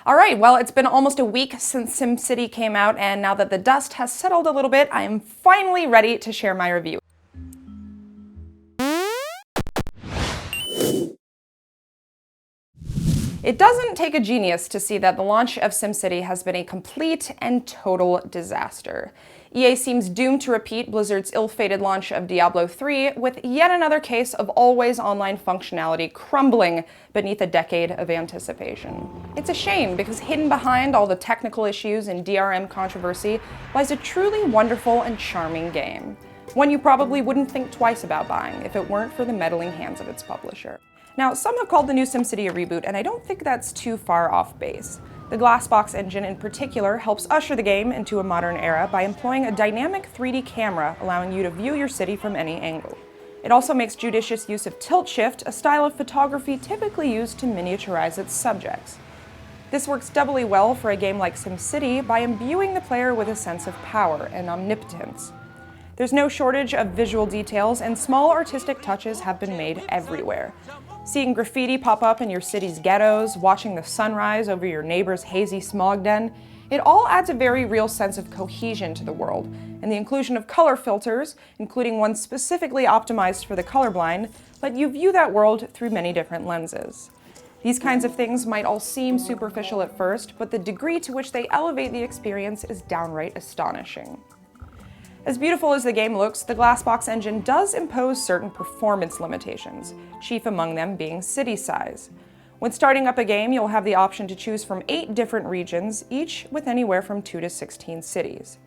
All right, well, it's been almost a week since SimCity came out, and now that the dust has settled a little bit, I am finally ready to share my review. It doesn't take a genius to see that the launch of SimCity has been a complete and total disaster. EA seems doomed to repeat Blizzard's ill-fated launch of Diablo 3 with yet another case of always online functionality crumbling beneath a decade of anticipation. It's a shame because hidden behind all the technical issues and DRM controversy lies a truly wonderful and charming game. One you probably wouldn't think twice about buying if it weren't for the meddling hands of its publisher. Now, some have called the new SimCity a reboot, and I don't think that's too far off base. The Glassbox engine in particular helps usher the game into a modern era by employing a dynamic 3D camera, allowing you to view your city from any angle. It also makes judicious use of tilt shift, a style of photography typically used to miniaturize its subjects. This works doubly well for a game like SimCity by imbuing the player with a sense of power and omnipotence. There's no shortage of visual details, and small artistic touches have been made everywhere. Seeing graffiti pop up in your city's ghettos, watching the sunrise over your neighbor's hazy smog den, it all adds a very real sense of cohesion to the world, and the inclusion of color filters, including one specifically optimized for the colorblind, let you view that world through many different lenses. These kinds of things might all seem superficial at first, but the degree to which they elevate the experience is downright astonishing. As beautiful as the game looks, the Glassbox engine does impose certain performance limitations, chief among them being city size. When starting up a game, you'll have the option to choose from 8 different regions, each with anywhere from 2 to 16 cities.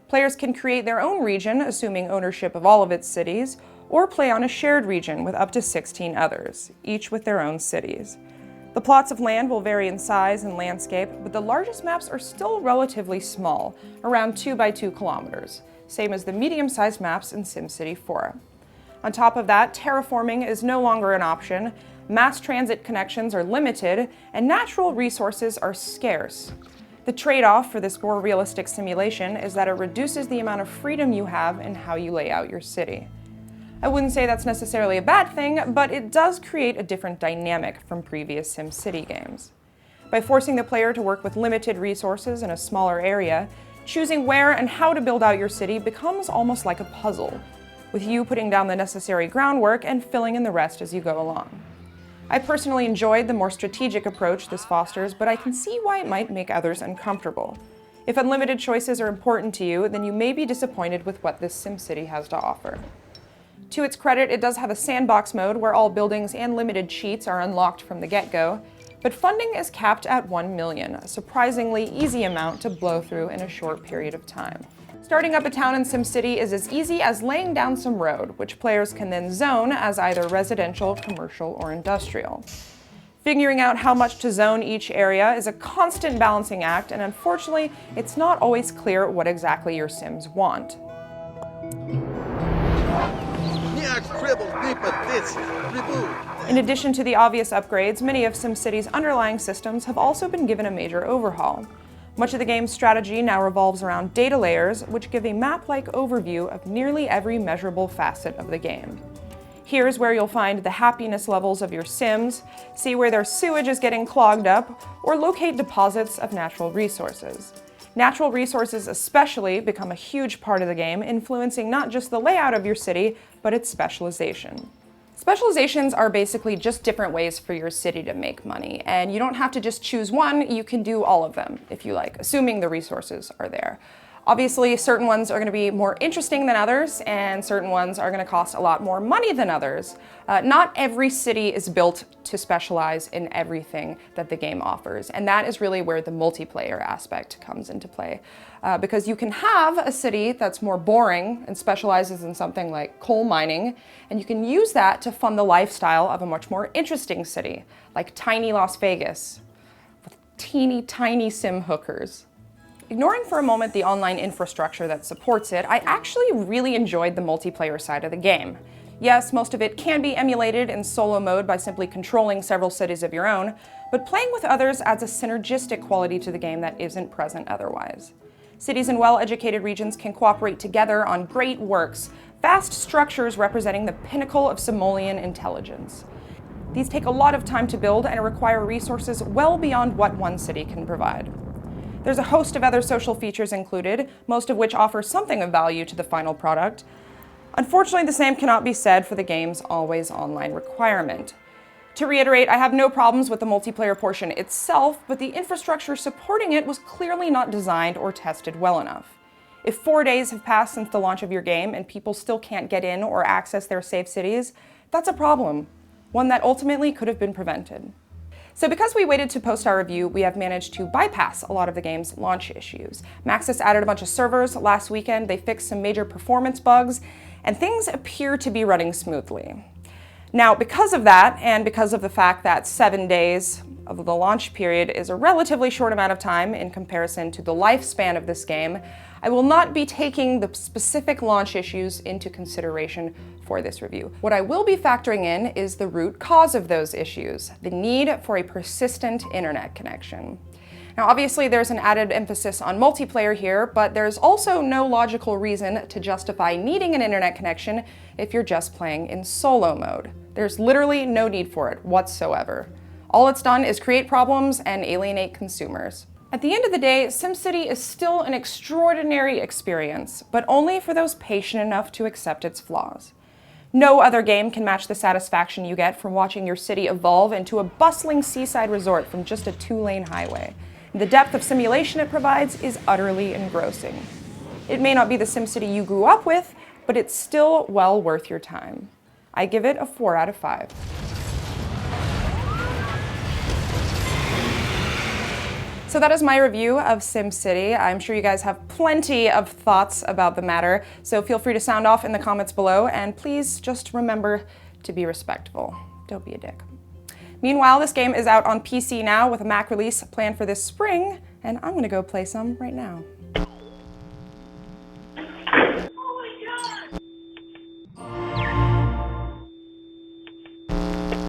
Players can create their own region, assuming ownership of all of its cities, or play on a shared region with up to 16 others, each with their own cities. The plots of land will vary in size and landscape, but the largest maps are still relatively small, around 2 by 2 kilometers. Same as the medium-sized maps in SimCity 4. On top of that, terraforming is no longer an option, mass transit connections are limited, and natural resources are scarce. The trade-off for this more realistic simulation is that it reduces the amount of freedom you have in how you lay out your city. I wouldn't say that's necessarily a bad thing, but it does create a different dynamic from previous SimCity games. By forcing the player to work with limited resources in a smaller area, choosing where and how to build out your city becomes almost like a puzzle, with you putting down the necessary groundwork and filling in the rest as you go along. I personally enjoyed the more strategic approach this fosters, but I can see why it might make others uncomfortable. If unlimited choices are important to you, then you may be disappointed with what this SimCity has to offer. To its credit, it does have a sandbox mode where all buildings and limited cheats are unlocked from the get-go, but funding is capped at $1 million, a surprisingly easy amount to blow through in a short period of time. Starting up a town in SimCity is as easy as laying down some road, which players can then zone as either residential, commercial, or industrial. Figuring out how much to zone each area is a constant balancing act, and unfortunately, it's not always clear what exactly your Sims want. In addition to the obvious upgrades, many of SimCity's underlying systems have also been given a major overhaul. Much of the game's strategy now revolves around data layers, which give a map-like overview of nearly every measurable facet of the game. Here's where you'll find the happiness levels of your Sims, see where their sewage is getting clogged up, or locate deposits of natural resources. Natural resources especially become a huge part of the game, influencing not just the layout of your city, but its specialization. Specializations are basically just different ways for your city to make money, and you don't have to just choose one, you can do all of them if you like, assuming the resources are there. Obviously, certain ones are going to be more interesting than others, and certain ones are going to cost a lot more money than others. Not every city is built to specialize in everything that the game offers, and that is really where the multiplayer aspect comes into play. Because you can have a city that's more boring and specializes in something like coal mining, and you can use that to fund the lifestyle of a much more interesting city, like tiny Las Vegas, with teeny tiny sim hookers. Ignoring for a moment the online infrastructure that supports it, I actually really enjoyed the multiplayer side of the game. Yes, most of it can be emulated in solo mode by simply controlling several cities of your own, but playing with others adds a synergistic quality to the game that isn't present otherwise. Cities and well-educated regions can cooperate together on great works, vast structures representing the pinnacle of Simoleon intelligence. These take a lot of time to build and require resources well beyond what one city can provide. There's a host of other social features included, most of which offer something of value to the final product. Unfortunately, the same cannot be said for the game's always online requirement. To reiterate, I have no problems with the multiplayer portion itself, but the infrastructure supporting it was clearly not designed or tested well enough. If 4 days have passed since the launch of your game and people still can't get in or access their safe cities, that's a problem, one that ultimately could have been prevented. So because we waited to post our review, we have managed to bypass a lot of the game's launch issues. Maxis added a bunch of servers last weekend, they fixed some major performance bugs, and things appear to be running smoothly. Now, because of that, and because of the fact that 7 days of the launch period is a relatively short amount of time in comparison to the lifespan of this game, I will not be taking the specific launch issues into consideration for this review. What I will be factoring in is the root cause of those issues, the need for a persistent internet connection. Now, obviously, there's an added emphasis on multiplayer here, but there's also no logical reason to justify needing an internet connection if you're just playing in solo mode. There's literally no need for it whatsoever. All it's done is create problems and alienate consumers. At the end of the day, SimCity is still an extraordinary experience, but only for those patient enough to accept its flaws. No other game can match the satisfaction you get from watching your city evolve into a bustling seaside resort from just a 2-lane highway. The depth of simulation it provides is utterly engrossing. It may not be the SimCity you grew up with, but it's still well worth your time. I give it a 4 out of 5. So that is my review of SimCity. I'm sure you guys have plenty of thoughts about the matter, so feel free to sound off in the comments below, and please just remember to be respectful. Don't be a dick. Meanwhile, this game is out on PC now with a Mac release planned for this spring, and I'm gonna go play some right now.